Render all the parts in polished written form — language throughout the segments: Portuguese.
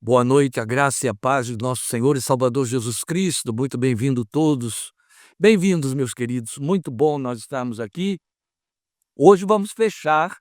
Boa noite, a graça e a paz de nosso Senhor e Salvador Jesus Cristo. Muito bem-vindo todos. Bem-vindos, meus queridos. Muito bom nós estarmos aqui. Hoje vamos fechar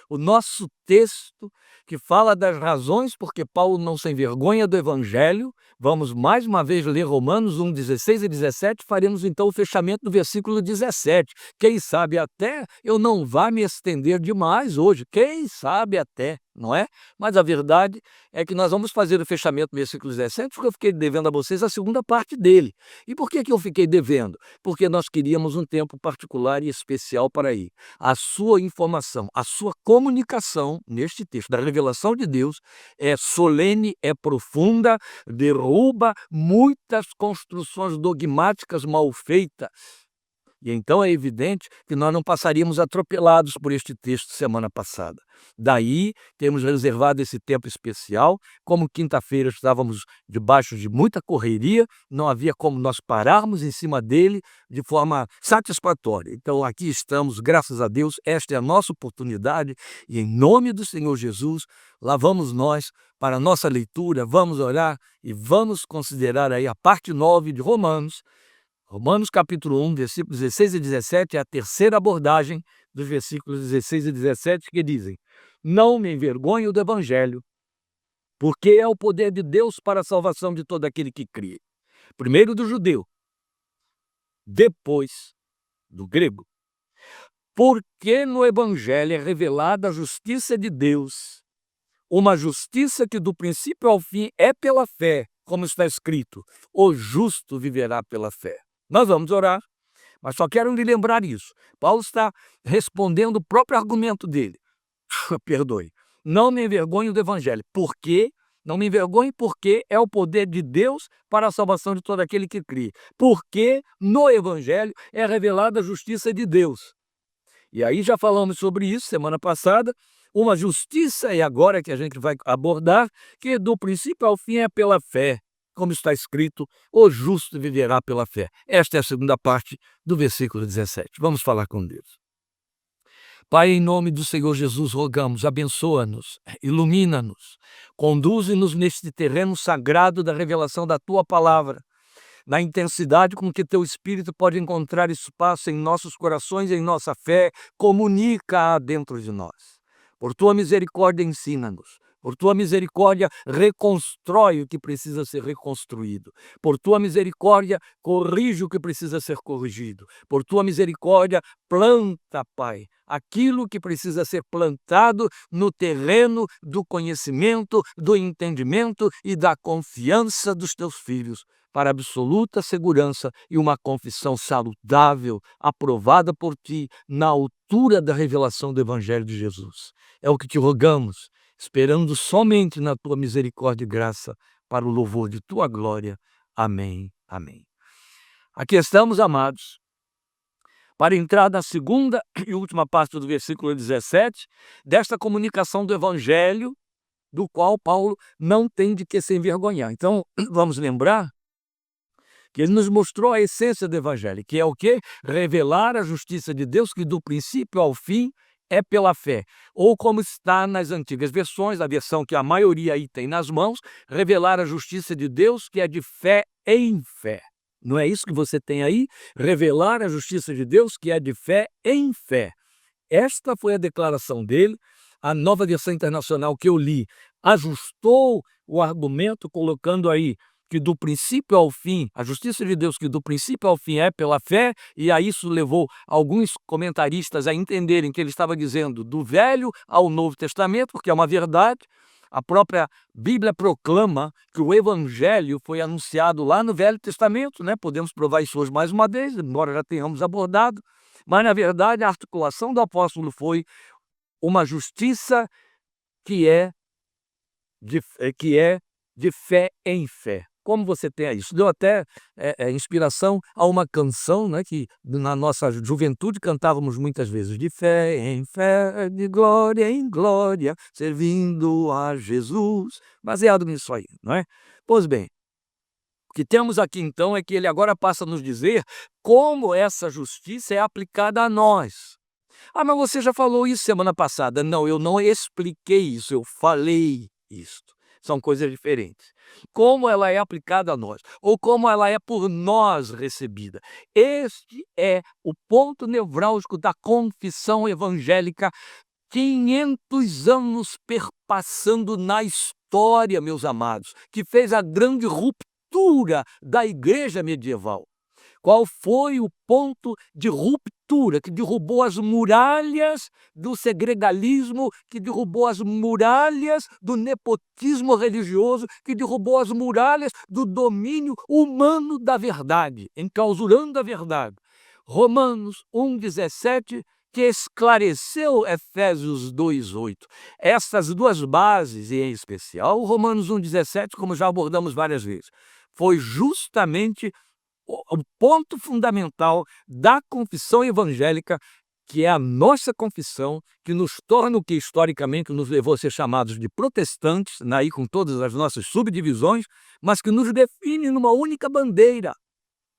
o nosso texto que fala das razões porque Paulo não se envergonha do Evangelho. Vamos mais uma vez ler Romanos 1, 16 e 17. Faremos então o fechamento do versículo 17. Quem sabe até eu não vá me estender demais hoje. Quem sabe até, não é? Mas a verdade é que nós vamos fazer o fechamento do versículo 17 porque eu fiquei devendo a vocês a segunda parte dele. E por que eu fiquei devendo? Porque nós queríamos um tempo particular e especial para ir. A sua informação, a sua comunicação neste texto da revelação de Deus é solene, é profunda, derruba muitas construções dogmáticas mal feitas. E então é evidente que nós não passaríamos atropelados por este texto semana passada. Daí, temos reservado esse tempo especial. Como quinta-feira estávamos debaixo de muita correria, não havia como nós pararmos em cima dele de forma satisfatória. Então, aqui estamos, graças a Deus, esta é a nossa oportunidade e em nome do Senhor Jesus, lá vamos nós para a nossa leitura, vamos orar e vamos considerar aí a parte 9 de Romanos. Romanos capítulo 1, versículos 16 e 17 é a terceira abordagem dos versículos 16 e 17 que dizem: Não me envergonho do Evangelho, porque é o poder de Deus para a salvação de todo aquele que crê. Primeiro do judeu, depois do grego. Porque no Evangelho é revelada a justiça de Deus, uma justiça que do princípio ao fim é pela fé, como está escrito: o justo viverá pela fé. Nós vamos orar, mas só quero lhe lembrar isso. Paulo está respondendo o próprio argumento dele. Perdoe. Não me envergonho do Evangelho. Por quê? Não me envergonhe porque é o poder de Deus para a salvação de todo aquele que crê. Porque no Evangelho é revelada a justiça de Deus. E aí já falamos sobre isso semana passada. Uma justiça, e agora que a gente vai abordar, que do princípio ao fim é pela fé. Como está escrito, o justo viverá pela fé. Esta é a segunda parte do versículo 17. Vamos falar com Deus. Pai, em nome do Senhor Jesus, rogamos, abençoa-nos, ilumina-nos, conduze-nos neste terreno sagrado da revelação da Tua palavra, na intensidade com que Teu Espírito pode encontrar espaço em nossos corações e em nossa fé, comunica-a dentro de nós. Por Tua misericórdia, ensina-nos. Por Tua misericórdia, reconstrói o que precisa ser reconstruído. Por Tua misericórdia, corrige o que precisa ser corrigido. Por Tua misericórdia, planta, Pai, aquilo que precisa ser plantado no terreno do conhecimento, do entendimento e da confiança dos Teus filhos, para absoluta segurança e uma confissão saudável, aprovada por Ti, na altura da revelação do Evangelho de Jesus. É o que Te rogamos, esperando somente na Tua misericórdia e graça, para o louvor de Tua glória. Amém. Amém. Aqui estamos, amados, para entrar na segunda e última parte do versículo 17, desta comunicação do Evangelho, do qual Paulo não tem de que se envergonhar. Então, vamos lembrar que ele nos mostrou a essência do Evangelho, que é o quê? Revelar a justiça de Deus, que do princípio ao fim é pela fé. Ou como está nas antigas versões, a versão que a maioria aí tem nas mãos, revelar a justiça de Deus, que é de fé em fé. Não é isso que você tem aí? Revelar a justiça de Deus, que é de fé em fé. Esta foi a declaração dele. A Nova Versão Internacional que eu li ajustou o argumento, colocando aí que do princípio ao fim, a justiça de Deus que do princípio ao fim é pela fé, e a isso levou alguns comentaristas a entenderem que ele estava dizendo do Velho ao Novo Testamento, porque é uma verdade. A própria Bíblia proclama que o Evangelho foi anunciado lá no Velho Testamento, né? Podemos provar isso hoje mais uma vez, embora já tenhamos abordado, mas na verdade a articulação do apóstolo foi uma justiça que é de fé em fé. Como você tem isso? Deu até inspiração a uma canção, né, que na nossa juventude cantávamos muitas vezes. De fé em fé, de glória em glória, servindo a Jesus. Baseado nisso aí, não é? Pois bem, o que temos aqui então é que ele agora passa a nos dizer como essa justiça é aplicada a nós. Ah, mas você já falou isso semana passada. Não, eu não expliquei isso, eu falei isto. são coisas diferentes. Como ela é aplicada a nós, ou como ela é por nós recebida. Este é o ponto nevrálgico da confissão evangélica, 500 anos perpassando na história, meus amados, que fez a grande ruptura da igreja medieval. Qual foi o ponto de ruptura que derrubou as muralhas do segregalismo, que derrubou as muralhas do nepotismo religioso, que derrubou as muralhas do domínio humano da verdade, enclausurando a verdade? Romanos 1,17, que esclareceu Efésios 2,8. Essas duas bases, e em especial o Romanos 1,17, como já abordamos várias vezes, foi justamente o ponto fundamental da confissão evangélica, que é a nossa confissão, que nos torna o que historicamente nos levou a ser chamados de protestantes, aí com todas as nossas subdivisões, mas que nos define numa única bandeira: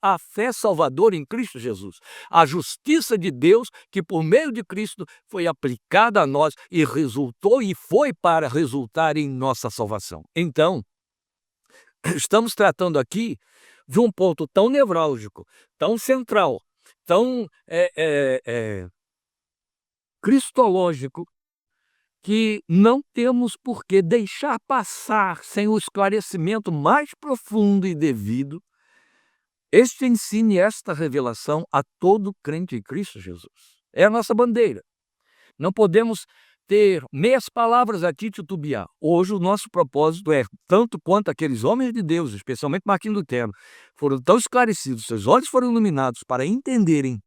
a fé salvadora em Cristo Jesus, a justiça de Deus que por meio de Cristo foi aplicada a nós e resultou e foi para resultar em nossa salvação. Então, estamos tratando aqui de um ponto tão nevrálgico, tão central, tão cristológico, que não temos por que deixar passar sem o esclarecimento mais profundo e devido este ensino e esta revelação a todo crente em Cristo Jesus. É a nossa bandeira. Não podemos ter meias palavras aqui titubear. Hoje o nosso propósito é, tanto quanto aqueles homens de Deus, especialmente Martinho Lutero, foram tão esclarecidos, seus olhos foram iluminados para entenderem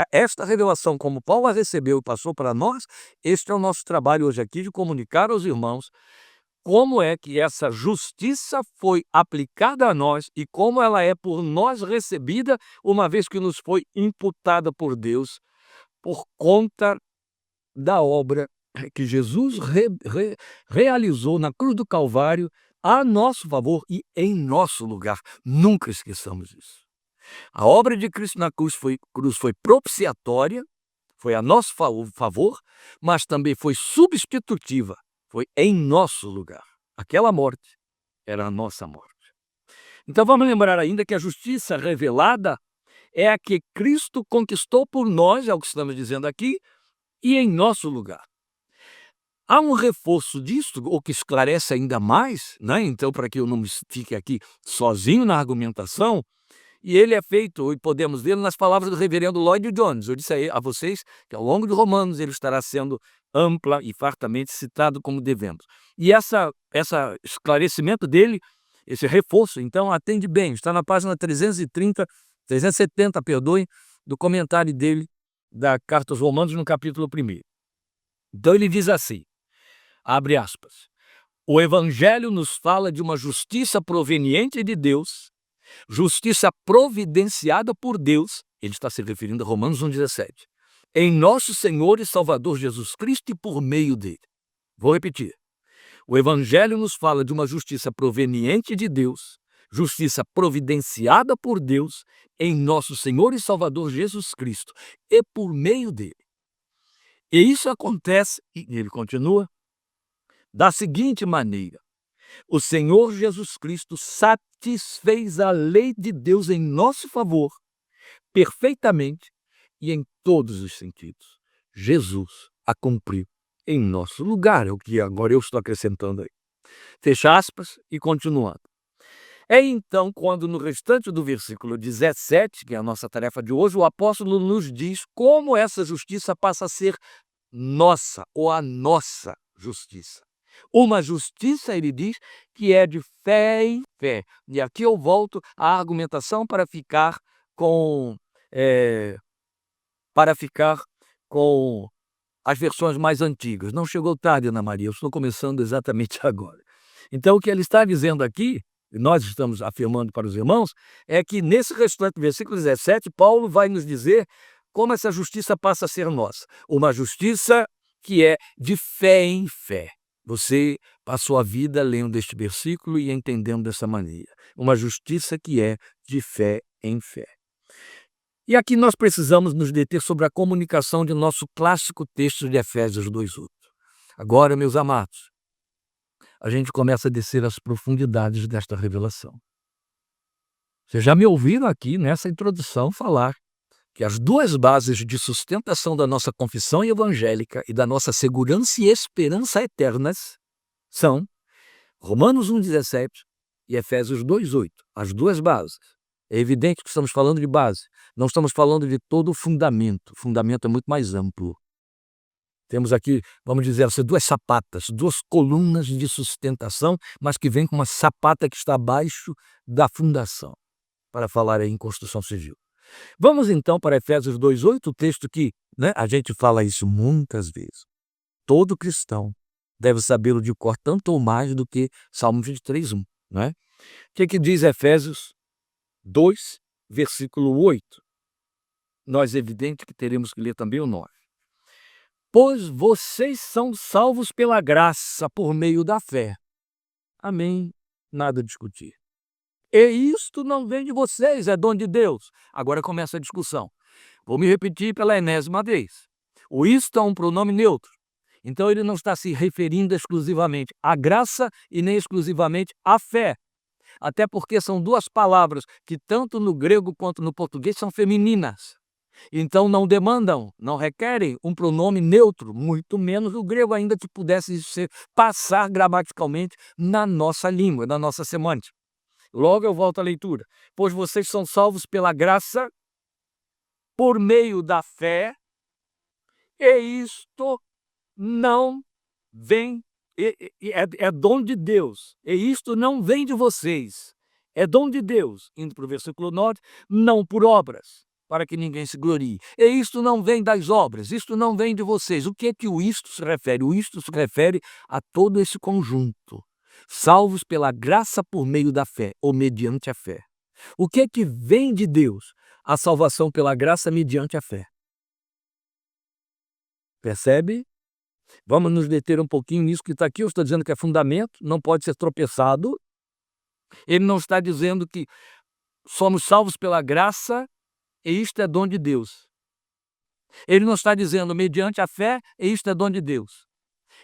esta revelação como Paulo a recebeu e passou para nós. Este é o nosso trabalho hoje aqui, de comunicar aos irmãos como é que essa justiça foi aplicada a nós e como ela é por nós recebida, uma vez que nos foi imputada por Deus por conta da obra que Jesus realizou na cruz do Calvário a nosso favor e em nosso lugar. Nunca esqueçamos isso. A obra de Cristo na cruz foi propiciatória, foi a nosso favor, mas também foi substitutiva, foi em nosso lugar. Aquela morte era a nossa morte. Então vamos lembrar ainda que a justiça revelada é a que Cristo conquistou por nós, é o que estamos dizendo aqui, e em nosso lugar. Há um reforço disso, o que esclarece ainda mais, né? Então, para que eu não fique aqui sozinho na argumentação, e ele é feito, e podemos ver nas palavras do reverendo Lloyd Jones. Eu disse a vocês que ao longo de Romanos ele estará sendo ampla e fartamente citado como devemos. E esse esclarecimento dele, esse reforço, então, atende bem, está na página 370, do comentário dele da Carta aos Romanos, no capítulo 1. Então ele diz assim, abre aspas, o Evangelho nos fala de uma justiça proveniente de Deus, justiça providenciada por Deus, ele está se referindo a Romanos 1,17, em nosso Senhor e Salvador Jesus Cristo e por meio dele. Vou repetir. O Evangelho nos fala de uma justiça proveniente de Deus, justiça providenciada por Deus em nosso Senhor e Salvador Jesus Cristo e por meio dele. E isso acontece, e ele continua, da seguinte maneira: o Senhor Jesus Cristo satisfez a lei de Deus em nosso favor, perfeitamente e em todos os sentidos. Jesus a cumpriu em nosso lugar, é o que agora eu estou acrescentando aí. Fecha aspas e continuando. É então quando no restante do versículo 17, que é a nossa tarefa de hoje, o apóstolo nos diz como essa justiça passa a ser nossa, ou a nossa justiça. Uma justiça, ele diz, que é de fé em fé. E aqui eu volto à argumentação para ficar com as versões mais antigas. Não chegou tarde, Ana Maria, eu estou começando exatamente agora. Então o que ele está dizendo aqui, e nós estamos afirmando para os irmãos, é que nesse restante versículo 17, Paulo vai nos dizer como essa justiça passa a ser nossa. Uma justiça que é de fé em fé. Você passou a vida lendo este versículo e entendendo dessa maneira. Uma justiça que é de fé em fé. E aqui nós precisamos nos deter sobre a comunicação de nosso clássico texto de Efésios 2:8. Agora, meus amados, a gente começa a descer às profundidades desta revelação. Vocês já me ouviram aqui nessa introdução falar que as duas bases de sustentação da nossa confissão evangélica e da nossa segurança e esperança eternas são Romanos 1,17 e Efésios 2,8, as duas bases. É evidente que estamos falando de base, não estamos falando de todo o fundamento. O fundamento é muito mais amplo. Temos aqui, vamos dizer assim, duas sapatas, duas colunas de sustentação, mas que vem com uma sapata que está abaixo da fundação, para falar aí em construção civil. Vamos então para Efésios 2,8, o texto que, a gente fala isso muitas vezes. Todo cristão deve sabê-lo de cor, tanto ou mais do que Salmo 23,1. O que diz Efésios 2, versículo 8? Nós, é evidente que teremos que ler também o 9. Pois vocês são salvos pela graça, por meio da fé. Amém. Nada a discutir. E isto não vem de vocês, é dom de Deus. Agora começa a discussão. Vou me repetir pela enésima vez. O isto é um pronome neutro. Então ele não está se referindo exclusivamente à graça e nem exclusivamente à fé. Até porque são duas palavras que tanto no grego quanto no português são femininas. Então não demandam, não requerem um pronome neutro, muito menos o grego ainda que pudesse passar gramaticalmente na nossa língua, na nossa semântica. Logo eu volto à leitura. Pois vocês são salvos pela graça, por meio da fé, e isto não vem, é dom de Deus, e isto não vem de vocês, é dom de Deus, indo para o versículo 9, não por obras, para que ninguém se glorie. E isto não vem das obras, isto não vem de vocês. O que é que o isto se refere? O isto se refere a todo esse conjunto. Salvos pela graça por meio da fé, ou mediante a fé. O que é que vem de Deus? A salvação pela graça mediante a fé. Percebe? Vamos nos deter um pouquinho nisso que está aqui. Eu estou dizendo que é fundamento, não pode ser tropeçado. Ele não está dizendo que somos salvos pela graça e isto é dom de Deus. Ele não está dizendo mediante a fé e isto é dom de Deus.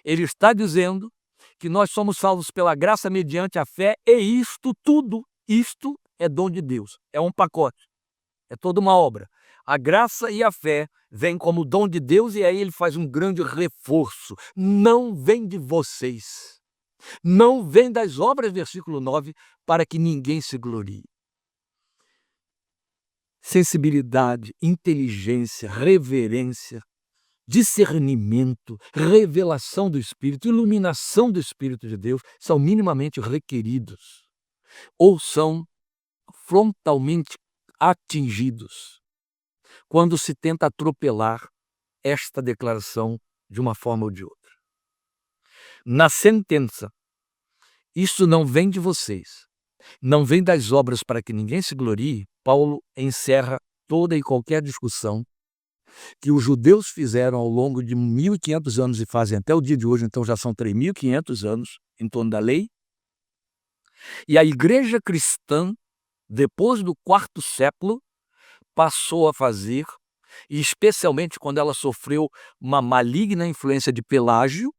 Ele está dizendo que nós somos salvos pela graça mediante a fé, e isto tudo, isto é dom de Deus. É um pacote, é toda uma obra. A graça e a fé vêm como dom de Deus, e aí ele faz um grande reforço. Não vem de vocês, não vem das obras, versículo 9, para que ninguém se glorie. Sensibilidade, inteligência, reverência, discernimento, revelação do Espírito, iluminação do Espírito de Deus são minimamente requeridos ou são frontalmente atingidos quando se tenta atropelar esta declaração de uma forma ou de outra. Na sentença, isso não vem de vocês, não vem das obras para que ninguém se glorie, Paulo encerra toda e qualquer discussão que os judeus fizeram ao longo de 1.500 anos e fazem até o dia de hoje, então já são 3.500 anos em torno da lei. E a igreja cristã, depois do 4º século, passou a fazer, e especialmente quando ela sofreu uma maligna influência de Pelágio,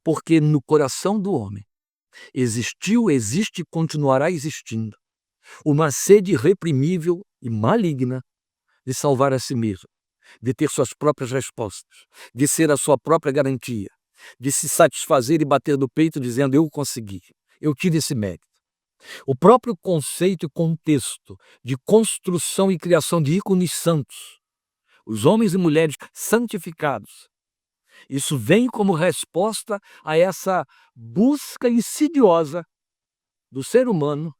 porque no coração do homem existiu, existe e continuará existindo uma sede irreprimível e maligna de salvar a si mesmo, de ter suas próprias respostas, de ser a sua própria garantia, de se satisfazer e bater no peito dizendo: eu consegui, eu tive esse mérito. O próprio conceito e contexto de construção e criação de ícones santos, os homens e mulheres santificados, isso vem como resposta a essa busca insidiosa do ser humano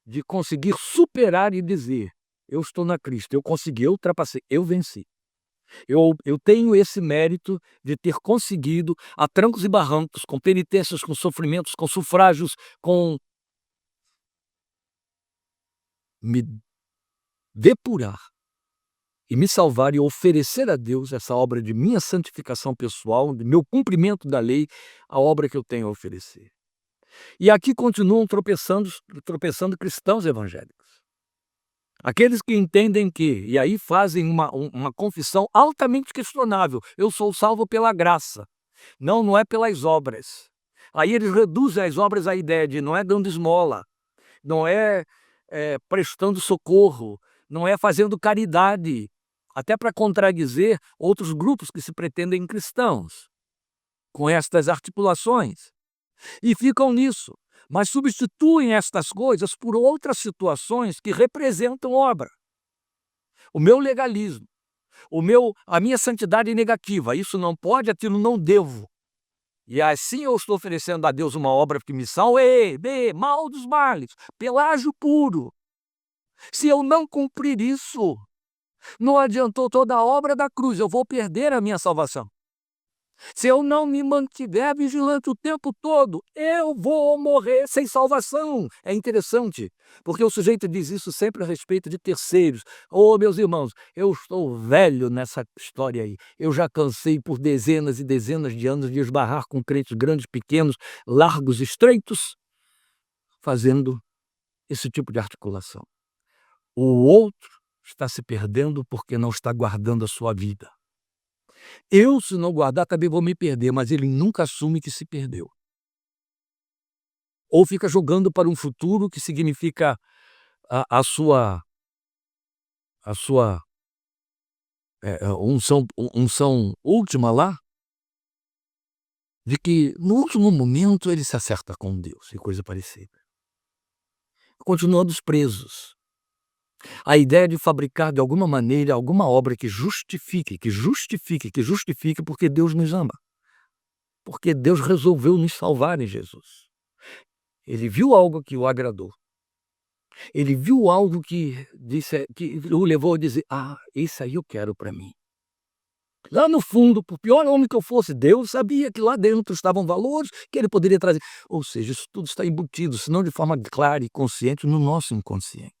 de conseguir superar e dizer: eu estou na Cristo, eu consegui, eu ultrapassei, eu venci. Eu tenho esse mérito de ter conseguido, a trancos e barrancos, com penitências, com sofrimentos, com sufrágios, com me depurar e me salvar e oferecer a Deus essa obra de minha santificação pessoal, de meu cumprimento da lei, a obra que eu tenho a oferecer. E aqui continuam tropeçando cristãos evangélicos. Aqueles que entendem que, e aí fazem uma confissão altamente questionável: eu sou salvo pela graça. Não é pelas obras. Aí eles reduzem as obras à ideia de não é dando esmola, não é, prestando socorro, não é fazendo caridade, até para contradizer outros grupos que se pretendem cristãos, com estas articulações. E ficam nisso, mas substituem estas coisas por outras situações que representam obra. O meu legalismo, a minha santidade negativa, isso não pode, aquilo não devo. E assim eu estou oferecendo a Deus uma obra que me salve, mal dos males, pelágio puro. Se eu não cumprir isso, não adiantou toda a obra da cruz, eu vou perder a minha salvação. Se eu não me mantiver vigilante o tempo todo, eu vou morrer sem salvação. É interessante, porque o sujeito diz isso sempre a respeito de terceiros. Oh, meus irmãos, eu estou velho nessa história aí. Eu já cansei por dezenas e dezenas de anos de esbarrar com crentes grandes, pequenos, largos, estreitos, fazendo esse tipo de articulação. O outro está se perdendo porque não está guardando a sua vida. Eu, se não guardar, também vou me perder, mas ele nunca assume que se perdeu. Ou fica jogando para um futuro que significa a sua unção última lá, de que no último momento ele se acerta com Deus e coisa parecida. Continuando presos. A ideia de fabricar de alguma maneira alguma obra que justifique, porque Deus nos ama. Porque Deus resolveu nos salvar em Jesus. Ele viu algo que o agradou. Ele viu algo que o levou a dizer: isso aí eu quero para mim. Lá no fundo, por pior homem que eu fosse, Deus sabia que lá dentro estavam valores que ele poderia trazer. Ou seja, isso tudo está embutido, se não de forma clara e consciente, no nosso inconsciente.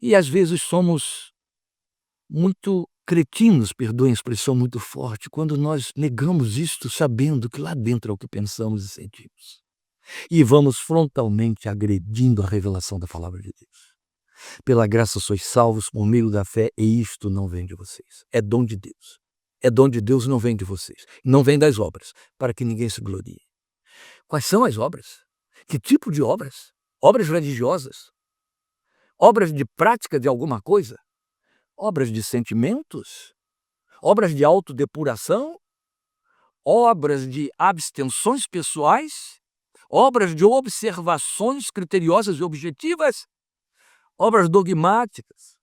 E às vezes somos muito cretinos, perdoem a expressão muito forte, quando nós negamos isto sabendo que lá dentro é o que pensamos e sentimos. E vamos frontalmente agredindo a revelação da palavra de Deus. Pela graça sois salvos por meio da fé, e isto não vem de vocês. É dom de Deus. É dom de Deus, não vem de vocês. Não vem das obras, para que ninguém se glorie. Quais são as obras? Que tipo de obras? Obras religiosas? Obras de prática de alguma coisa? Obras de sentimentos? Obras de autodepuração? Obras de abstenções pessoais? Obras de observações criteriosas e objetivas? Obras dogmáticas?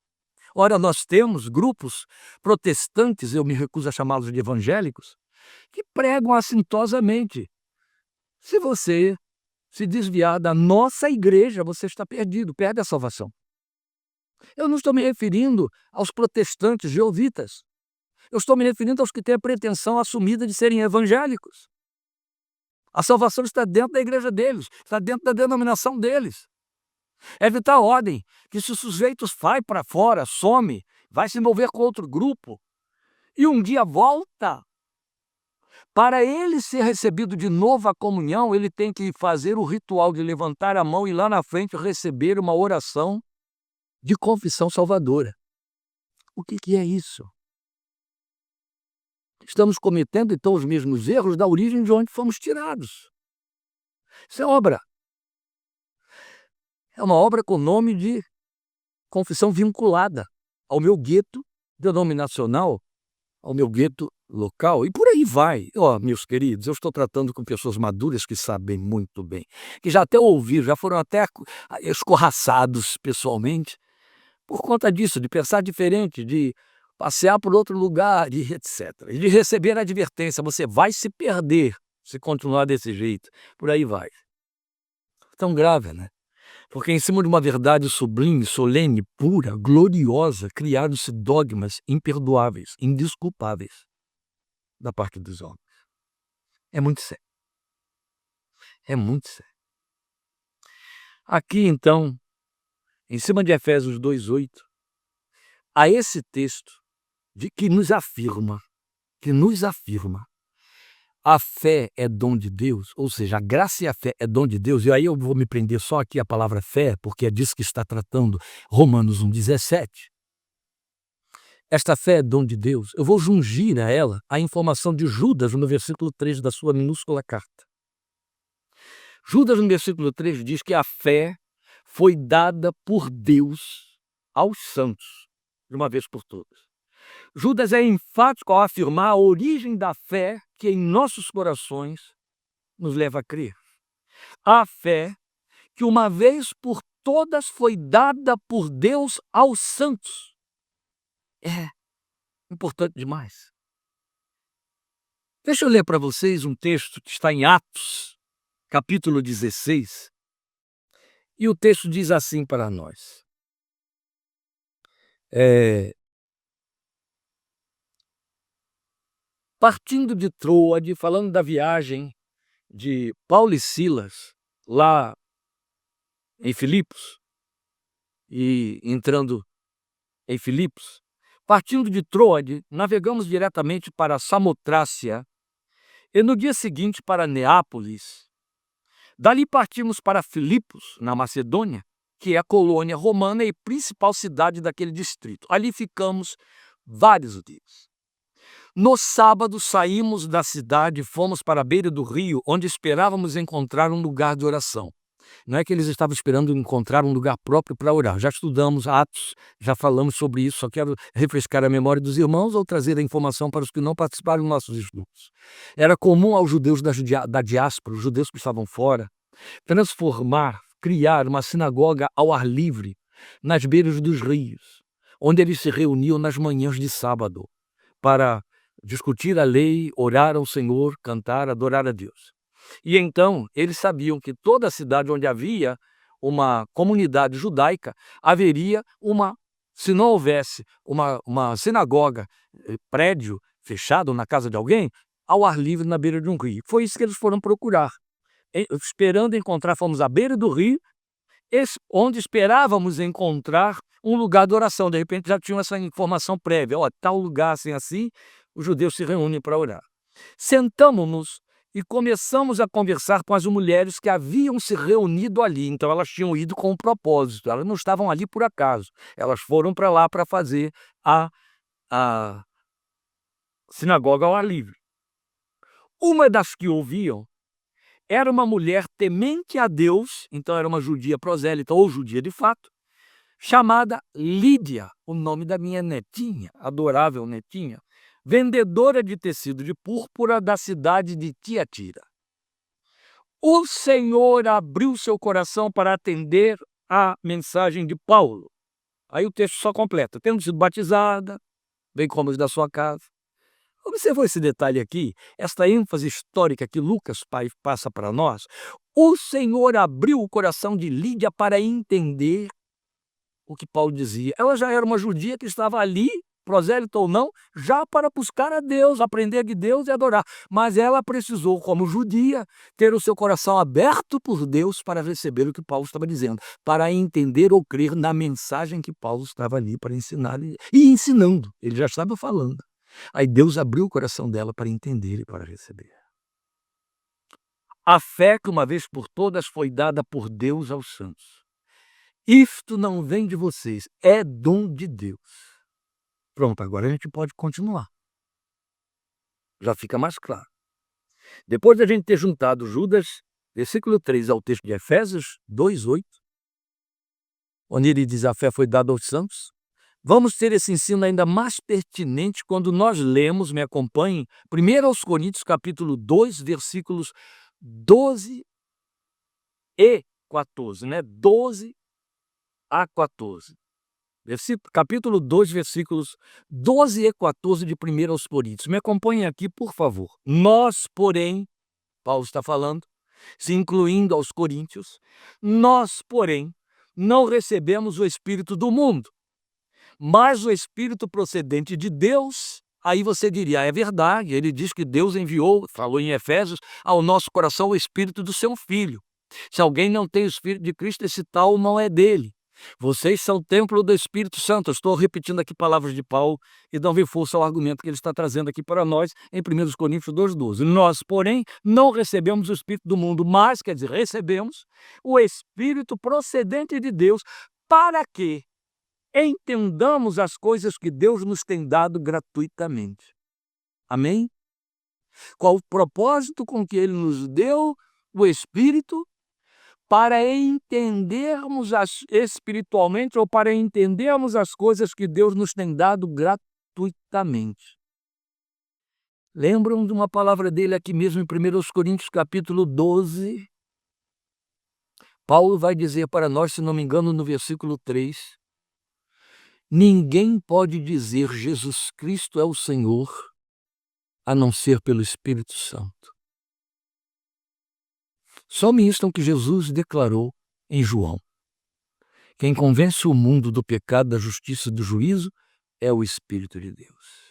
Ora, nós temos grupos protestantes, eu me recuso a chamá-los de evangélicos, que pregam assintosamente. Se você se desviar da nossa igreja, você está perdido, perde a salvação. Eu não estou me referindo aos protestantes jeovitas. Eu estou me referindo aos que têm a pretensão assumida de serem evangélicos. A salvação está dentro da igreja deles, está dentro da denominação deles. É de tal ordem que se o sujeito vai para fora, some, vai se envolver com outro grupo, e um dia volta, para ele ser recebido de novo à comunhão, ele tem que fazer o ritual de levantar a mão e lá na frente receber uma oração de confissão salvadora. O que é isso? Estamos cometendo então os mesmos erros da origem de onde fomos tirados. Isso é obra. É uma obra com nome de confissão vinculada ao meu gueto denominacional, ao meu gueto local, e por aí vai. Meus queridos, eu estou tratando com pessoas maduras que sabem muito bem, que já até ouviram, já foram até escorraçados pessoalmente, por conta disso, de pensar diferente, de passear por outro lugar, e etc. E de receber a advertência, você vai se perder se continuar desse jeito. Por aí vai. Tão grave, né? Porque em cima de uma verdade sublime, solene, pura, gloriosa, criaram-se dogmas imperdoáveis, indesculpáveis da parte dos homens. É muito sério. É muito sério. Aqui, então, em cima de Efésios 2:8, há esse texto que nos afirma, a fé é dom de Deus, ou seja, a graça e a fé é dom de Deus, e aí eu vou me prender só aqui a palavra fé, porque é disso que está tratando Romanos 1,17. Esta fé é dom de Deus. Eu vou jungir a ela a informação de Judas no versículo 3 da sua minúscula carta. Judas, no versículo 3, diz que a fé foi dada por Deus aos santos, de uma vez por todas. Judas é enfático ao afirmar a origem da fé que em nossos corações nos leva a crer. A fé que uma vez por todas foi dada por Deus aos santos. É importante demais. Deixa eu ler para vocês um texto que está em Atos, capítulo 16, e o texto diz assim para nós. Partindo de Troade, falando da viagem de Paulo e Silas, lá em Filipos, e entrando em Filipos, partindo de Troade, navegamos diretamente para Samotrácia e no dia seguinte para Neápolis. Dali partimos para Filipos, na Macedônia, que é a colônia romana e principal cidade daquele distrito. Ali ficamos vários dias. No sábado saímos da cidade e fomos para a beira do rio, onde esperávamos encontrar um lugar de oração. Não é que eles estavam esperando encontrar um lugar próprio para orar. Já estudamos Atos, já falamos sobre isso, só quero refrescar a memória dos irmãos ou trazer a informação para os que não participaram dos nossos estudos. Era comum aos judeus da diáspora, os judeus que estavam fora, criar uma sinagoga ao ar livre, nas beiras dos rios, onde eles se reuniam nas manhãs de sábado, para discutir a lei, orar ao Senhor, cantar, adorar a Deus. E então eles sabiam que toda a cidade onde havia uma comunidade judaica, haveria se não houvesse uma sinagoga, prédio fechado na casa de alguém, ao ar livre na beira de um rio. Foi isso que eles foram procurar. Esperando encontrar, fomos à beira do rio, onde esperávamos encontrar um lugar de oração. De repente já tinham essa informação prévia. Tal lugar assim, os judeus se reúnem para orar. Sentamos-nos e começamos a conversar com as mulheres que haviam se reunido ali. Então elas tinham ido com um propósito, elas não estavam ali por acaso. Elas foram para lá para fazer a sinagoga ao ar livre. Uma das que ouviam era uma mulher temente a Deus, então era uma judia prosélita ou judia de fato, chamada Lídia, o nome da minha netinha, adorável netinha, vendedora de tecido de púrpura da cidade de Tiatira. O Senhor abriu seu coração para atender a mensagem de Paulo. Aí o texto só completa: tendo sido batizada, bem como os da sua casa. Observou esse detalhe aqui, esta ênfase histórica que Lucas passa para nós? O Senhor abriu o coração de Lídia para entender o que Paulo dizia. Ela já era uma judia que estava ali, prosélita ou não, já para buscar a Deus, aprender de Deus e adorar. Mas ela precisou, como judia, ter o seu coração aberto por Deus para receber o que Paulo estava dizendo, para entender ou crer na mensagem que Paulo estava ali para ensinar e ensinando. Ele já estava falando. Aí Deus abriu o coração dela para entender e para receber. A fé que uma vez por todas foi dada por Deus aos santos. Isto não vem de vocês, é dom de Deus. Pronto, agora a gente pode continuar. Já fica mais claro. Depois de a gente ter juntado Judas, versículo 3, ao texto de Efésios 2:8, onde ele diz: a fé foi dada aos santos, vamos ter esse ensino ainda mais pertinente quando nós lemos, me acompanhem, 1 Coríntios capítulo 2, versículos 12 e 14, 12 a 14. Capítulo 2, versículos 12 e 14 de 1 Coríntios. Me acompanhem aqui, por favor. Nós, porém, Paulo está falando, se incluindo aos coríntios, nós, porém, não recebemos o Espírito do mundo, mas o Espírito procedente de Deus. Aí você diria: é verdade, ele diz que Deus enviou, falou em Efésios, ao nosso coração o Espírito do seu Filho. Se alguém não tem o Espírito de Cristo, esse tal não é dele. Vocês são templo do Espírito Santo. Eu estou repetindo aqui palavras de Paulo e dão força ao argumento que ele está trazendo aqui para nós em 1 Coríntios 2:12. Nós, porém, não recebemos o Espírito do mundo, mas, quer dizer, recebemos o Espírito procedente de Deus para que entendamos as coisas que Deus nos tem dado gratuitamente. Amém? Qual o propósito com que ele nos deu o Espírito? para entendermos espiritualmente ou para entendermos as coisas que Deus nos tem dado gratuitamente. Lembram de uma palavra dele aqui mesmo em 1 Coríntios capítulo 12? Paulo vai dizer para nós, se não me engano, no versículo 3, ninguém pode dizer Jesus Cristo é o Senhor, a não ser pelo Espírito Santo. Só me instam que Jesus declarou em João: quem convence o mundo do pecado, da justiça e do juízo é o Espírito de Deus.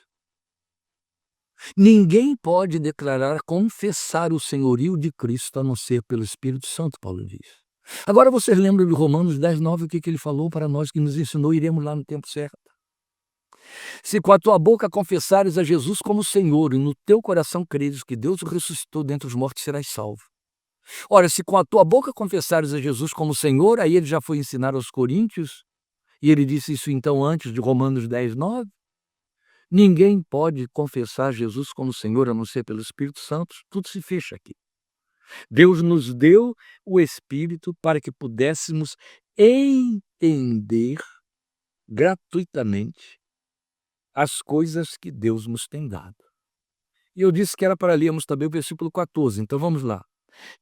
Ninguém pode declarar, confessar o senhorio de Cristo a não ser pelo Espírito Santo, Paulo diz. Agora vocês lembram de Romanos 10:9, o que ele falou para nós, que nos ensinou, iremos lá no tempo certo. Se com a tua boca confessares a Jesus como Senhor e no teu coração creres que Deus o ressuscitou dentre os mortos, serás salvo. Ora, se com a tua boca confessares a Jesus como Senhor, aí ele já foi ensinar aos coríntios, e ele disse isso então antes de Romanos 10:9, ninguém pode confessar Jesus como Senhor a não ser pelo Espírito Santo, tudo se fecha aqui. Deus nos deu o Espírito para que pudéssemos entender gratuitamente as coisas que Deus nos tem dado. E eu disse que era para lermos também o versículo 14, então vamos lá.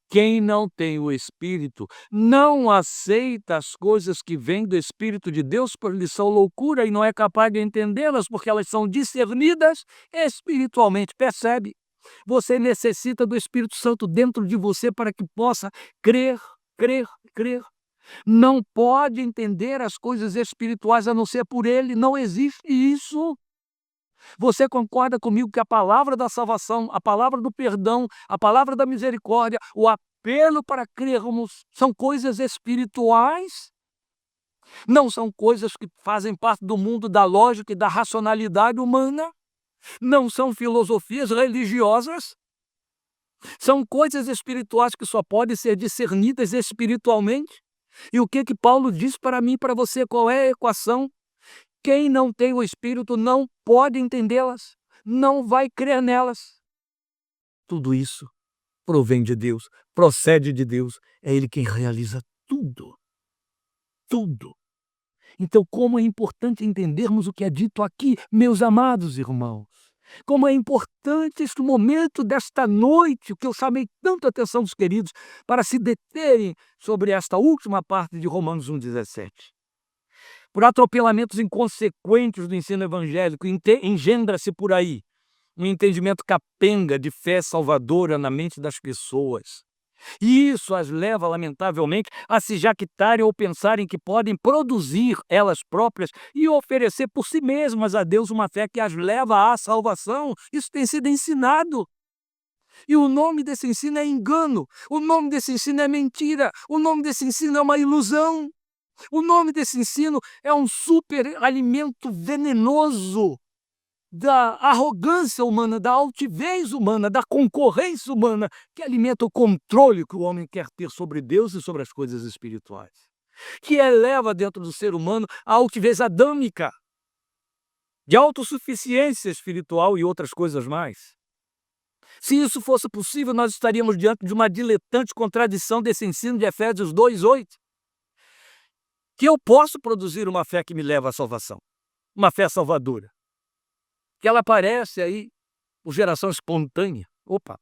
Quem não tem o Espírito não aceita as coisas que vêm do Espírito de Deus, pois lhes são loucura e não é capaz de entendê-las, porque elas são discernidas espiritualmente. Percebe? Você necessita do Espírito Santo dentro de você para que possa crer, crer, crer. Não pode entender as coisas espirituais a não ser por Ele, não existe isso. Você concorda comigo que a palavra da salvação, a palavra do perdão, a palavra da misericórdia, o apelo para crermos são coisas espirituais? Não são coisas que fazem parte do mundo da lógica e da racionalidade humana? Não são filosofias religiosas? São coisas espirituais que só podem ser discernidas espiritualmente? E o que Paulo diz para mim e para você? Qual é a equação? Quem não tem o Espírito não pode entendê-las, não vai crer nelas. Tudo isso provém de Deus, procede de Deus, é Ele quem realiza tudo. Tudo. Então, como é importante entendermos o que é dito aqui, meus amados irmãos. Como é importante este momento desta noite, que eu chamei tanta atenção dos queridos, para se deterem sobre esta última parte de Romanos 1,17. Por atropelamentos inconsequentes do ensino evangélico, engendra-se por aí um entendimento capenga de fé salvadora na mente das pessoas. E isso as leva, lamentavelmente, a se jactarem ou pensarem que podem produzir elas próprias e oferecer por si mesmas a Deus uma fé que as leva à salvação. Isso tem sido ensinado. E o nome desse ensino é engano, o nome desse ensino é mentira, o nome desse ensino é uma ilusão. O nome desse ensino é um superalimento venenoso da arrogância humana, da altivez humana, da concorrência humana, que alimenta o controle que o homem quer ter sobre Deus e sobre as coisas espirituais, que eleva dentro do ser humano a altivez adâmica, de autossuficiência espiritual e outras coisas mais. Se isso fosse possível, nós estaríamos diante de uma diletante contradição desse ensino de Efésios 2:8. Que eu posso produzir uma fé que me leva à salvação, uma fé salvadora, que ela aparece aí por geração espontânea. Opa!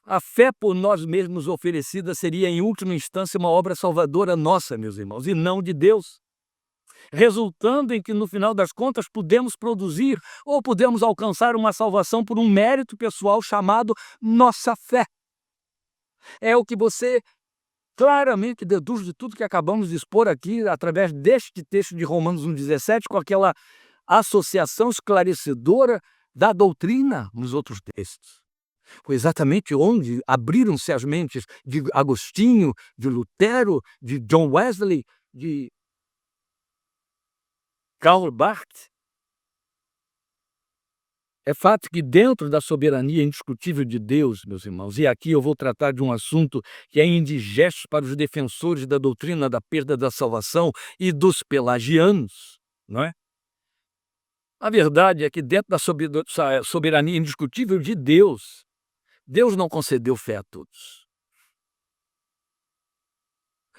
A fé por nós mesmos oferecida seria, em última instância, uma obra salvadora nossa, meus irmãos, e não de Deus, resultando em que, no final das contas, podemos produzir ou podemos alcançar uma salvação por um mérito pessoal chamado nossa fé. É o que você claramente deduz de tudo que acabamos de expor aqui, através deste texto de Romanos 1,17, com aquela associação esclarecedora da doutrina nos outros textos. Foi exatamente onde abriram-se as mentes de Agostinho, de Lutero, de John Wesley, de Karl Barth. É fato que dentro da soberania indiscutível de Deus, meus irmãos, e aqui eu vou tratar de um assunto que é indigesto para os defensores da doutrina da perda da salvação e dos pelagianos, não é? A verdade é que dentro da soberania indiscutível de Deus, Deus não concedeu fé a todos.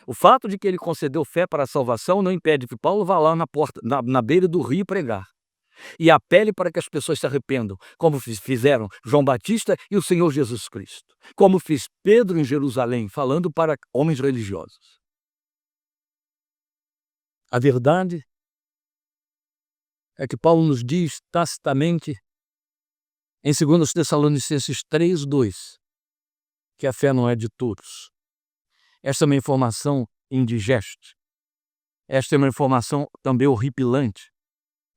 O fato de que ele concedeu fé para a salvação não impede que Paulo vá lá na beira do rio pregar e apele para que as pessoas se arrependam, como fizeram João Batista e o Senhor Jesus Cristo, como fez Pedro em Jerusalém, falando para homens religiosos. A verdade é que Paulo nos diz tacitamente em 2 Tessalonicenses 3:2 que a fé não é de todos. Esta é uma informação indigesta. Esta é uma informação também horripilante.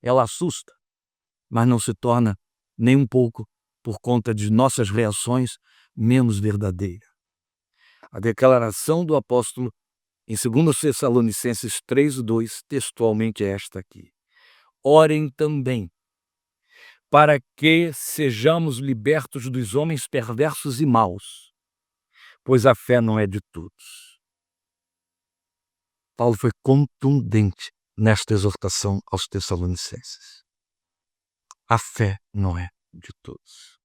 Ela assusta, mas não se torna nem um pouco, por conta de nossas reações, menos verdadeira. A declaração do apóstolo em 2 Tessalonicenses 3:2, textualmente é esta aqui: orem também, para que sejamos libertos dos homens perversos e maus, pois a fé não é de todos. Paulo foi contundente nesta exortação aos Tessalonicenses. A fé não é de todos.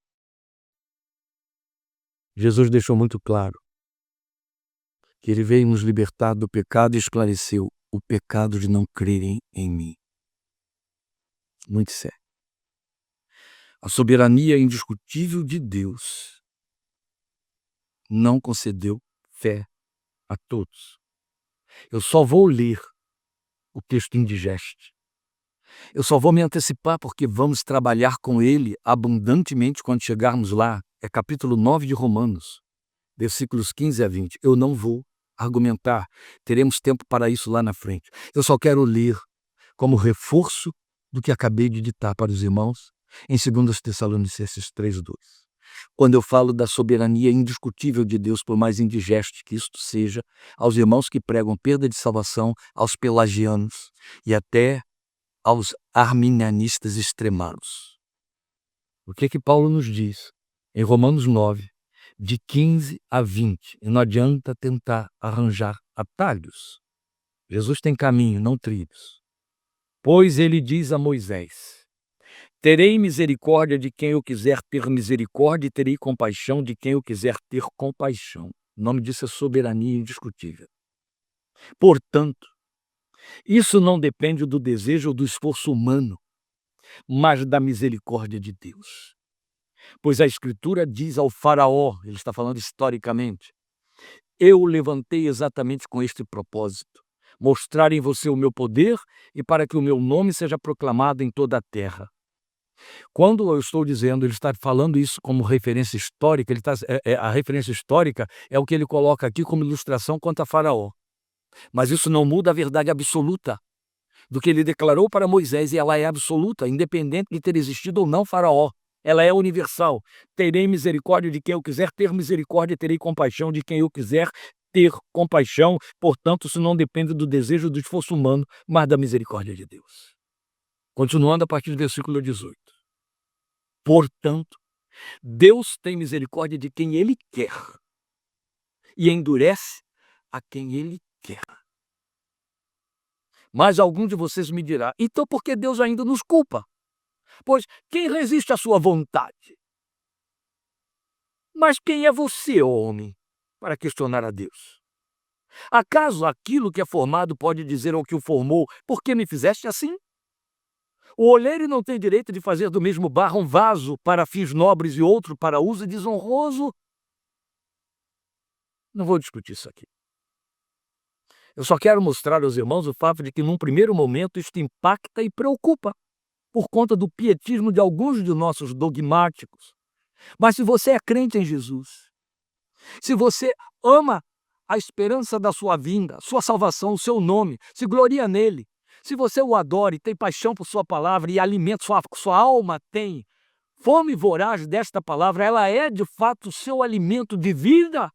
Jesus deixou muito claro que ele veio nos libertar do pecado e esclareceu o pecado de não crerem em mim. Muito sério. A soberania indiscutível de Deus não concedeu fé a todos. Eu só vou ler o texto indigesto. Eu só vou me antecipar porque vamos trabalhar com ele abundantemente quando chegarmos lá. É capítulo 9 de Romanos, versículos 15 a 20. Eu não vou argumentar, teremos tempo para isso lá na frente. Eu só quero ler como reforço do que acabei de ditar para os irmãos em 2 Tessalonicenses 3:2. Quando eu falo da soberania indiscutível de Deus, por mais indigesto que isto seja, aos irmãos que pregam perda de salvação, aos pelagianos e até aos arminianistas extremados. O que Paulo nos diz em Romanos 9, de 15 a 20, e não adianta tentar arranjar atalhos. Jesus tem caminho, não trilhos. Pois ele diz a Moisés: terei misericórdia de quem eu quiser ter misericórdia e terei compaixão de quem eu quiser ter compaixão. O nome disso é soberania indiscutível. Portanto, isso não depende do desejo ou do esforço humano, mas da misericórdia de Deus. Pois a Escritura diz ao faraó, ele está falando historicamente, eu o levantei exatamente com este propósito, mostrar em você o meu poder e para que o meu nome seja proclamado em toda a terra. Quando eu estou dizendo, ele está falando isso como referência histórica, a referência histórica é o que ele coloca aqui como ilustração quanto a faraó. Mas isso não muda a verdade absoluta do que ele declarou para Moisés, e ela é absoluta, independente de ter existido ou não faraó. Ela é universal. Terei misericórdia de quem eu quiser ter misericórdia e terei compaixão de quem eu quiser ter compaixão. Portanto, isso não depende do desejo do esforço humano, mas da misericórdia de Deus. Continuando a partir do versículo 18. Portanto, Deus tem misericórdia de quem Ele quer e endurece a quem Ele quer. Mas algum de vocês me dirá, então por que Deus ainda nos culpa? Pois quem resiste à sua vontade? Mas quem é você, homem, para questionar a Deus? Acaso aquilo que é formado pode dizer ao que o formou, por que me fizeste assim? O olheiro não tem direito de fazer do mesmo barro um vaso para fins nobres e outro para uso desonroso? Não vou discutir isso aqui. Eu só quero mostrar aos irmãos o fato de que, num primeiro momento, isto impacta e preocupa, por conta do pietismo de alguns de nossos dogmáticos. Mas se você é crente em Jesus, se você ama a esperança da sua vinda, sua salvação, o seu nome, se gloria nele, se você o adora e tem paixão por sua palavra e alimenta, sua alma tem fome voraz desta palavra, ela é de fato o seu alimento de vida.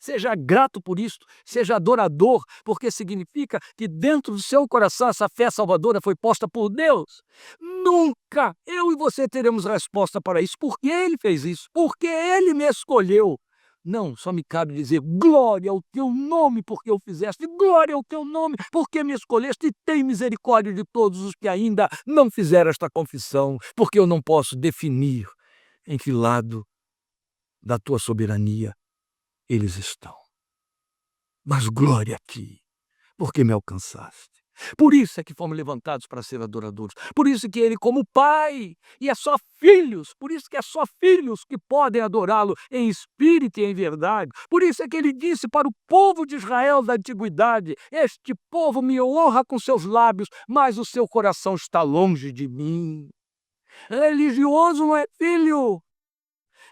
Seja grato por isto, seja adorador, porque significa que dentro do seu coração essa fé salvadora foi posta por Deus. Nunca eu e você teremos resposta para isso, porque Ele fez isso, porque Ele me escolheu. Não, só me cabe dizer glória ao teu nome, porque o fizeste, glória ao teu nome, porque me escolheste, e tem misericórdia de todos os que ainda não fizeram esta confissão, porque eu não posso definir em que lado da tua soberania eles estão. Mas glória a ti, porque me alcançaste. Por isso é que fomos levantados para ser adoradores. Por isso que ele, como pai, e é só filhos, por isso que é só filhos que podem adorá-lo em espírito e em verdade. Por isso é que ele disse para o povo de Israel da antiguidade: este povo me honra com seus lábios, mas o seu coração está longe de mim. Religioso não é filho.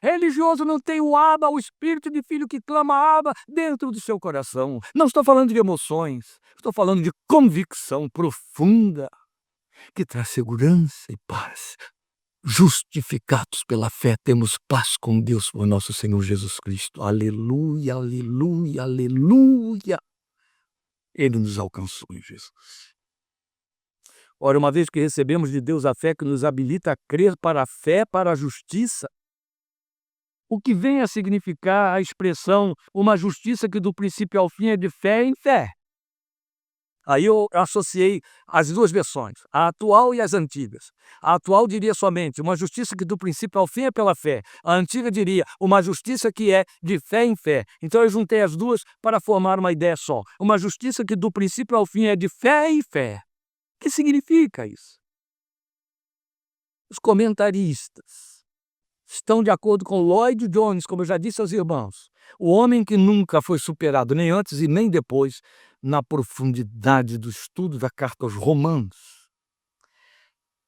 Religioso não tem o Abba, o espírito de filho que clama Abba dentro do seu coração. Não estou falando de emoções, estou falando de convicção profunda que traz segurança e paz. Justificados pela fé, temos paz com Deus por nosso Senhor Jesus Cristo. Aleluia, aleluia, aleluia. Ele nos alcançou em Jesus. Ora, uma vez que recebemos de Deus a fé que nos habilita a crer para a fé, para a justiça, o que vem a significar a expressão uma justiça que do princípio ao fim é de fé em fé. Aí eu associei as duas versões, a atual e as antigas. A atual diria somente uma justiça que do princípio ao fim é pela fé. A antiga diria uma justiça que é de fé em fé. Então eu juntei as duas para formar uma ideia só. Uma justiça que do princípio ao fim é de fé em fé. O que significa isso? Os comentaristas estão de acordo com Lloyd Jones, como eu já disse aos irmãos, o homem que nunca foi superado nem antes e nem depois na profundidade do estudo da carta aos Romanos.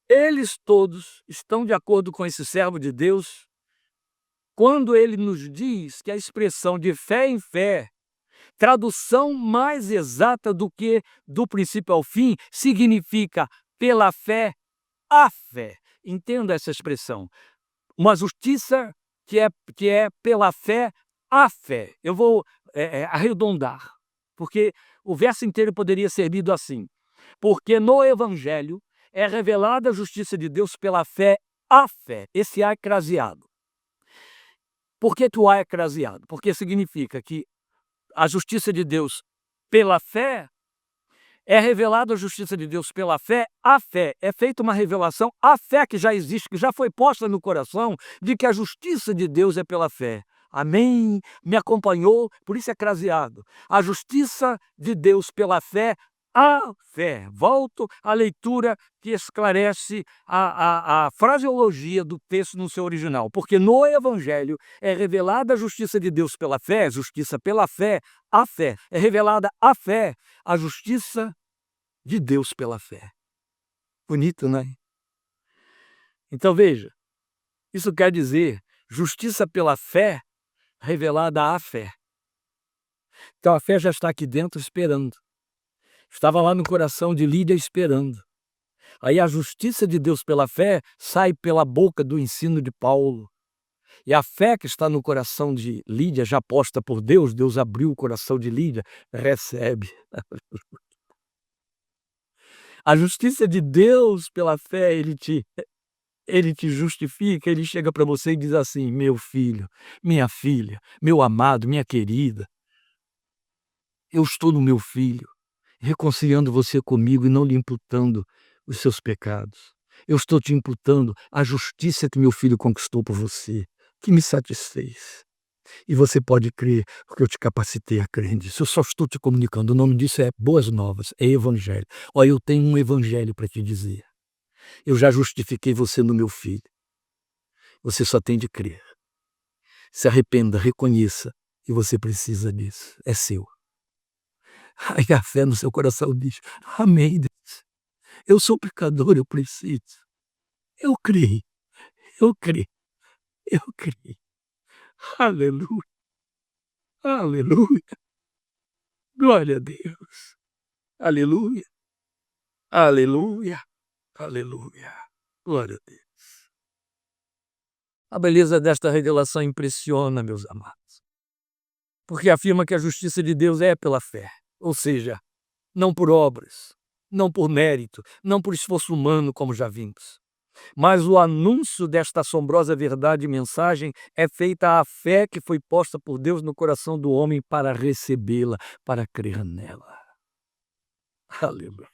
Eles todos estão de acordo com esse servo de Deus quando ele nos diz que a expressão de fé em fé, tradução mais exata do que do princípio ao fim, significa pela fé a fé. Entenda essa expressão. Uma justiça que é pela fé a fé. Eu vou arredondar, porque o verso inteiro poderia ser lido assim: porque no Evangelho é revelada a justiça de Deus pela fé a fé. Esse A é craseado. Por que o A é craseado? Porque significa que a justiça de Deus pela fé é revelada a justiça de Deus pela fé, a fé. É feita uma revelação, a fé que já existe, que já foi posta no coração, de que a justiça de Deus é pela fé. Amém? Me acompanhou, por isso é craseado. A justiça de Deus pela fé, a fé. Volto à leitura que esclarece a fraseologia do texto no seu original. Porque no Evangelho é revelada a justiça de Deus pela fé, justiça pela fé, a fé. É revelada a fé, a justiça de Deus pela fé. Bonito, né? Então veja, isso quer dizer justiça pela fé revelada à fé. Então a fé já está aqui dentro esperando. Estava lá no coração de Lídia esperando. Aí a justiça de Deus pela fé sai pela boca do ensino de Paulo. E a fé que está no coração de Lídia, já posta por Deus, Deus abriu o coração de Lídia, recebe. A justiça de Deus pela fé, ele te justifica, ele chega para você e diz assim: meu filho, minha filha, meu amado, minha querida, eu estou no meu filho, reconciliando você comigo e não lhe imputando os seus pecados. Eu estou te imputando a justiça que meu filho conquistou por você, que me satisfez. E você pode crer, porque eu te capacitei a crer nisso. Eu só estou te comunicando. O nome disso é Boas Novas, é Evangelho. Olha, eu tenho um Evangelho para te dizer. Eu já justifiquei você no meu filho. Você só tem de crer. Se arrependa, reconheça, e você precisa disso. É seu. Aí a fé no seu coração diz: amém, Deus. Eu sou pecador, eu preciso. Eu creio, eu creio, eu creio. Aleluia, aleluia. Glória a Deus. Aleluia, aleluia, aleluia. Glória a Deus. A beleza desta revelação impressiona, meus amados, porque afirma que a justiça de Deus é pela fé, ou seja, não por obras, não por mérito, não por esforço humano, como já vimos. Mas o anúncio desta assombrosa verdade e mensagem é feita à fé que foi posta por Deus no coração do homem para recebê-la, para crer nela. Aleluia.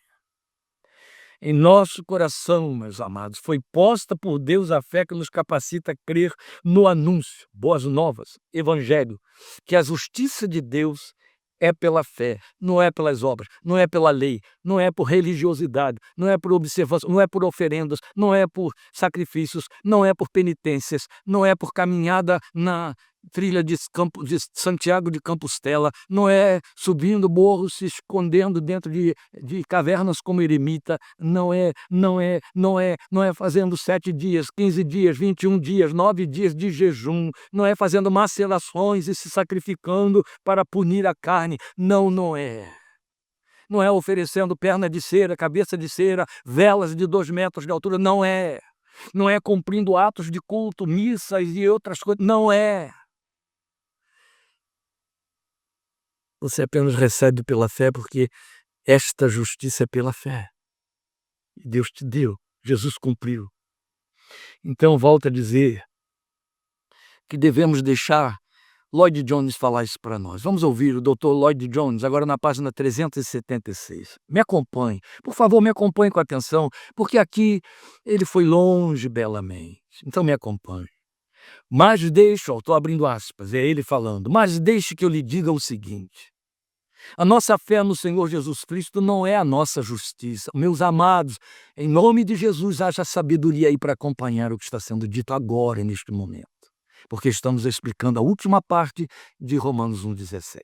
Em nosso coração, meus amados, foi posta por Deus a fé que nos capacita a crer no anúncio, boas novas, evangelho, que a justiça de Deus É pela fé, não é pelas obras, não é pela lei, não é por religiosidade, não é por observação, não é por oferendas, não é por sacrifícios, não é por penitências, não é por caminhada na trilha de Santiago de Compostela, não é subindo morros, se escondendo dentro de cavernas como eremita, não é fazendo 7 dias, 15 dias, 21 dias, 9 dias de jejum, não é fazendo macerações e se sacrificando para punir a carne. Não, não é. Não é oferecendo perna de cera, cabeça de cera, velas de 2 metros de altura. Não é. Não é cumprindo atos de culto, missas e outras coisas. Não é. Você apenas recebe pela fé, porque esta justiça é pela fé. E Deus te deu, Jesus cumpriu. Então, volto a dizer que devemos deixar Lloyd Jones falar isso para nós. Vamos ouvir o Dr. Lloyd Jones, agora na página 376. Me acompanhe, por favor, me acompanhe com atenção, porque aqui ele foi longe belamente. Então me acompanhe. Mas deixe, estou abrindo aspas, é ele falando, mas deixe que eu lhe diga o seguinte: a nossa fé no Senhor Jesus Cristo não é a nossa justiça. Meus amados, em nome de Jesus, haja sabedoria aí para acompanhar o que está sendo dito agora, neste momento, porque estamos explicando a última parte de Romanos 1,17.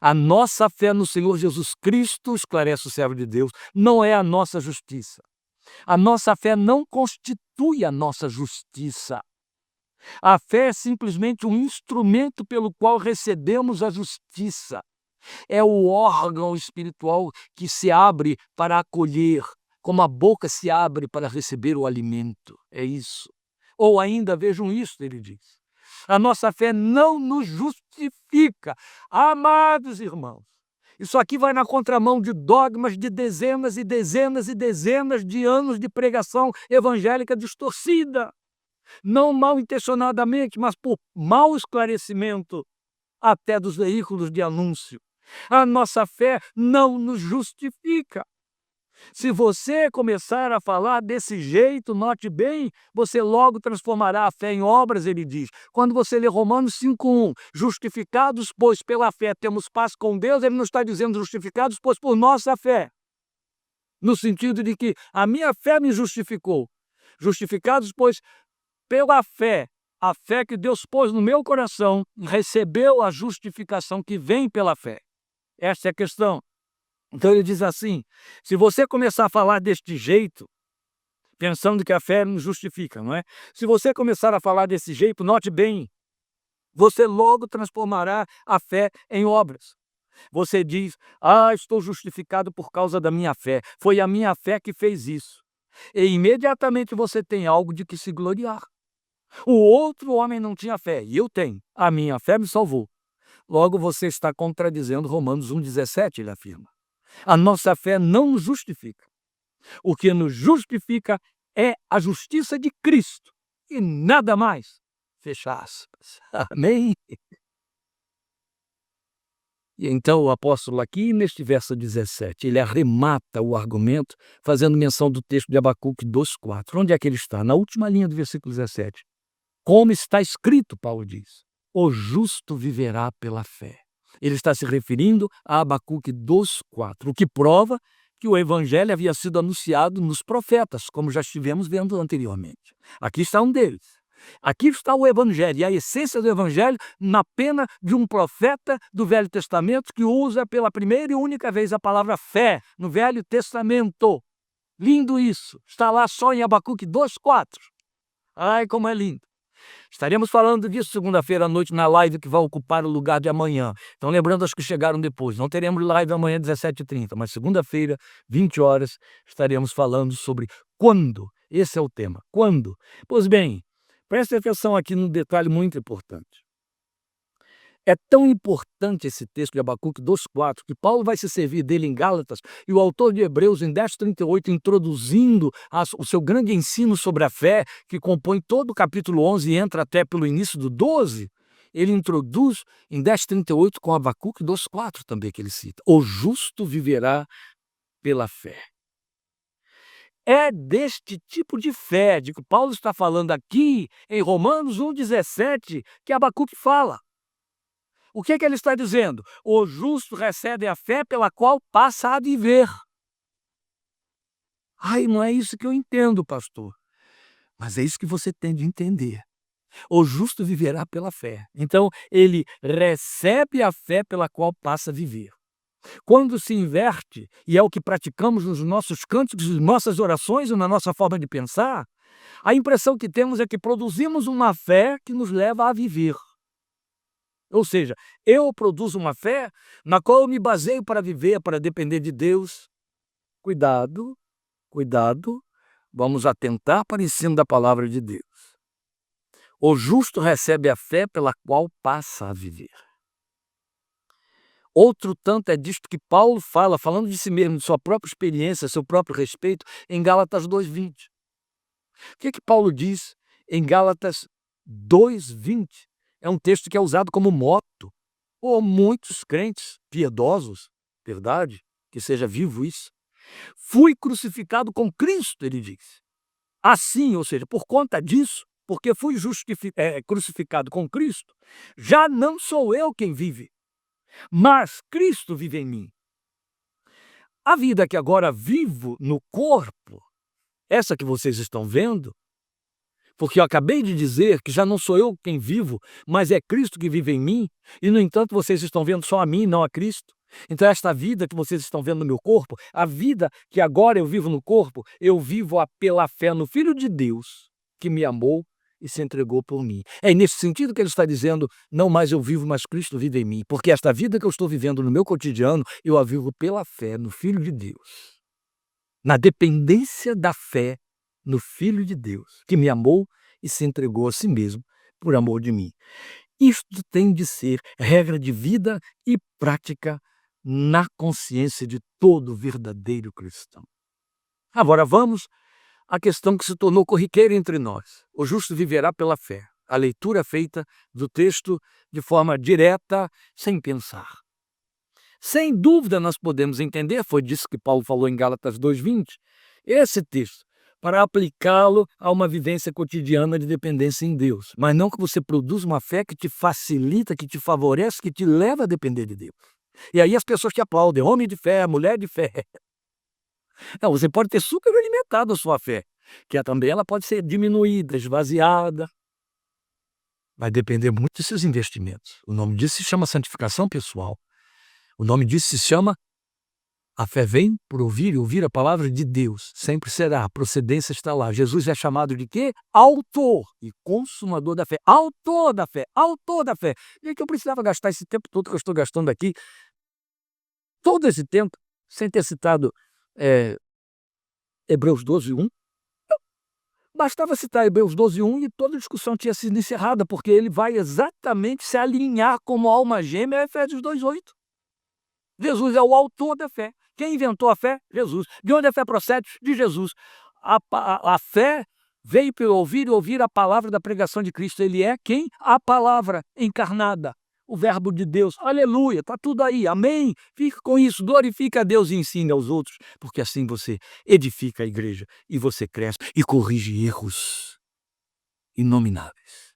A nossa fé no Senhor Jesus Cristo, esclarece o servo de Deus, não é a nossa justiça. A nossa fé não constitui a nossa justiça. A fé é simplesmente um instrumento pelo qual recebemos a justiça. É o órgão espiritual que se abre para acolher, como a boca se abre para receber o alimento. É isso. Ou ainda, vejam isso, ele diz: a nossa fé não nos justifica. Amados irmãos, isso aqui vai na contramão de dogmas de dezenas e dezenas e dezenas de anos de pregação evangélica distorcida. Não mal intencionadamente, mas por mau esclarecimento até dos veículos de anúncio. A nossa fé não nos justifica. Se você começar a falar desse jeito, note bem, você logo transformará a fé em obras, ele diz. Quando você lê Romanos 5,1, justificados, pois pela fé temos paz com Deus, ele não está dizendo justificados, pois por nossa fé. No sentido de que a minha fé me justificou. Justificados, pois pela fé, a fé que Deus pôs no meu coração, recebeu a justificação que vem pela fé. Essa é a questão. Então ele diz assim: se você começar a falar deste jeito, pensando que a fé nos justifica, não é? Se você começar a falar desse jeito, note bem, você logo transformará a fé em obras. Você diz: estou justificado por causa da minha fé. Foi a minha fé que fez isso. E imediatamente você tem algo de que se gloriar. O outro homem não tinha fé, e eu tenho. A minha fé me salvou. Logo você está contradizendo Romanos 1,17, ele afirma. A nossa fé não nos justifica. O que nos justifica é a justiça de Cristo e nada mais. Fecha aspas. Amém? E então o apóstolo aqui, neste verso 17, ele arremata o argumento fazendo menção do texto de Abacuque 2,4. Onde é que ele está? Na última linha do versículo 17. Como está escrito, Paulo diz, o justo viverá pela fé. Ele está se referindo a Abacuque 2,4, o que prova que o evangelho havia sido anunciado nos profetas, como já estivemos vendo anteriormente. Aqui está um deles. Aqui está o evangelho, e a essência do evangelho na pena de um profeta do Velho Testamento que usa pela primeira e única vez a palavra fé no Velho Testamento. Lindo isso. Está lá só em Abacuque 2,4. Ai, como é lindo. Estaremos falando disso segunda-feira à noite na live que vai ocupar o lugar de amanhã. Então, lembrando as que chegaram depois, não teremos live amanhã às 17h30, mas segunda-feira, 20 horas, estaremos falando sobre quando. Esse é o tema. Quando? Pois bem, preste atenção aqui num detalhe muito importante. É tão importante esse texto de Abacuque 2,4 que Paulo vai se servir dele em Gálatas e o autor de Hebreus em 10,38, introduzindo o seu grande ensino sobre a fé, que compõe todo o capítulo 11 e entra até pelo início do 12, ele introduz em 10,38 com Abacuque 2,4 também que ele cita. O justo viverá pela fé. É deste tipo de fé de que Paulo está falando aqui em Romanos 1,17 que Abacuque fala. O que ele está dizendo? O justo recebe a fé pela qual passa a viver. Ai, não é isso que eu entendo, pastor. Mas é isso que você tem de entender. O justo viverá pela fé. Então, ele recebe a fé pela qual passa a viver. Quando se inverte, e é o que praticamos nos nossos cânticos, nas nossas orações ou na nossa forma de pensar, a impressão que temos é que produzimos uma fé que nos leva a viver. Ou seja, eu produzo uma fé na qual eu me baseio para viver, para depender de Deus. Cuidado, cuidado, vamos atentar para o ensino da palavra de Deus. O justo recebe a fé pela qual passa a viver. Outro tanto é disto que Paulo fala, falando de si mesmo, de sua própria experiência, seu próprio respeito, em Gálatas 2:20. O que Paulo diz em Gálatas 2:20? É um texto que é usado como moto por muitos crentes piedosos, verdade? Que seja vivo isso. Fui crucificado com Cristo, ele diz. Assim, ou seja, por conta disso, porque fui crucificado com Cristo, já não sou eu quem vive, mas Cristo vive em mim. A vida que agora vivo no corpo, essa que vocês estão vendo, porque eu acabei de dizer que já não sou eu quem vivo, mas é Cristo que vive em mim, e no entanto vocês estão vendo só a mim, não a Cristo. Então esta vida que vocês estão vendo no meu corpo, a vida que agora eu vivo no corpo, eu vivo-a pela fé no Filho de Deus, que me amou e se entregou por mim. É nesse sentido que ele está dizendo, não mais eu vivo, mas Cristo vive em mim, porque esta vida que eu estou vivendo no meu cotidiano, eu a vivo pela fé no Filho de Deus, na dependência da fé no Filho de Deus, que me amou e se entregou a si mesmo por amor de mim. Isto tem de ser regra de vida e prática na consciência de todo verdadeiro cristão. Agora vamos à questão que se tornou corriqueira entre nós. O justo viverá pela fé. A leitura feita do texto de forma direta, sem pensar. Sem dúvida nós podemos entender, foi disso que Paulo falou em Gálatas 2:20, esse texto, para aplicá-lo a uma vivência cotidiana de dependência em Deus. Mas não que você produza uma fé que te facilita, que te favorece, que te leva a depender de Deus. E aí as pessoas te aplaudem, homem de fé, mulher de fé. Não, você pode ter super alimentado a sua fé, que também ela pode ser diminuída, esvaziada. Vai depender muito dos seus investimentos. O nome disso se chama santificação pessoal. O nome disso se chama a fé vem por ouvir e ouvir a palavra de Deus. Sempre será, a procedência está lá. Jesus é chamado de quê? Autor e consumador da fé. Autor da fé, autor da fé. E que eu precisava gastar esse tempo todo que eu estou gastando aqui, todo esse tempo, sem ter citado Hebreus 12:1. Bastava citar Hebreus 12:1 e toda a discussão tinha sido encerrada, porque ele vai exatamente se alinhar como alma gêmea a Efésios 2:8. Jesus é o autor da fé. Quem inventou a fé? Jesus. De onde a fé procede? De Jesus. A fé veio pelo ouvir e ouvir a palavra da pregação de Cristo. Ele é quem? A palavra encarnada. O verbo de Deus. Aleluia. Está tudo aí. Amém. Fique com isso. Glorifica a Deus e ensine aos outros. Porque assim você edifica a igreja. E você cresce e corrige erros inomináveis.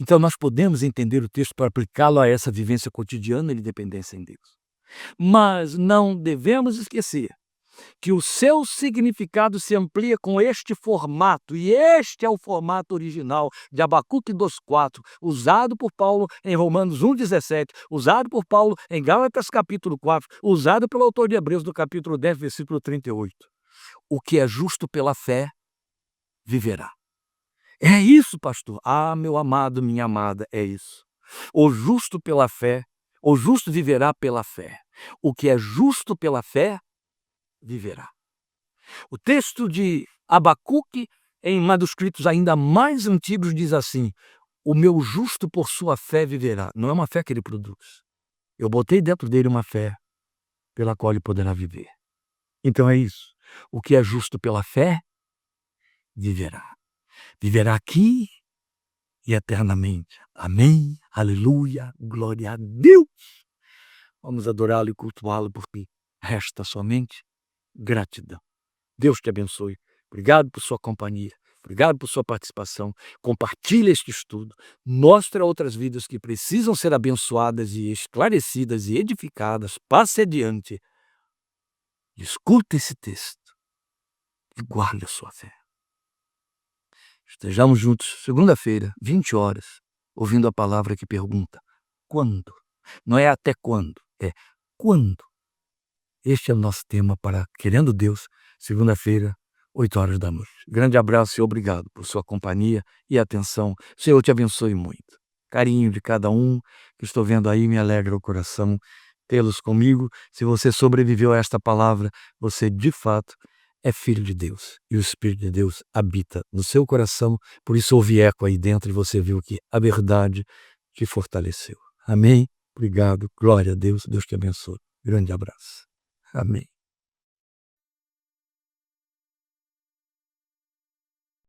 Então nós podemos entender o texto para aplicá-lo a essa vivência cotidiana de dependência em Deus. Mas não devemos esquecer que o seu significado se amplia com este formato, e este é o formato original de Abacuque 2:4, usado por Paulo em Romanos 1:17, usado por Paulo em Gálatas capítulo 4, usado pelo autor de Hebreus do capítulo 10, versículo 38. O que é justo pela fé, viverá. É isso, pastor. Ah, meu amado, minha amada, é isso. O justo pela fé, o justo viverá pela fé. O que é justo pela fé, viverá. O texto de Abacuque, em manuscritos ainda mais antigos, diz assim: o meu justo por sua fé viverá. Não é uma fé que ele produz. Eu botei dentro dele uma fé pela qual ele poderá viver. Então é isso. O que é justo pela fé, viverá. Viverá aqui e eternamente. Amém, aleluia, glória a Deus. Vamos adorá-lo e cultuá-lo, porque resta somente gratidão. Deus te abençoe. Obrigado por sua companhia. Obrigado por sua participação. Compartilhe este estudo. Mostre a outras vidas que precisam ser abençoadas e esclarecidas e edificadas. Passe adiante. Escute esse texto e guarde a sua fé. Estejamos juntos segunda-feira, 20 horas, ouvindo a palavra que pergunta: quando? Não é até quando, é quando. Este é o nosso tema para Querendo Deus, segunda-feira, 8 horas da noite. Grande abraço e obrigado por sua companhia e atenção. O Senhor te abençoe muito. Carinho de cada um que estou vendo aí, me alegra o coração tê-los comigo. Se você sobreviveu a esta palavra, você de fato é filho de Deus. E o Espírito de Deus habita no seu coração. Por isso houve eco aí dentro e você viu que a verdade te fortaleceu. Amém? Obrigado. Glória a Deus. Deus te abençoe. Grande abraço. Amém.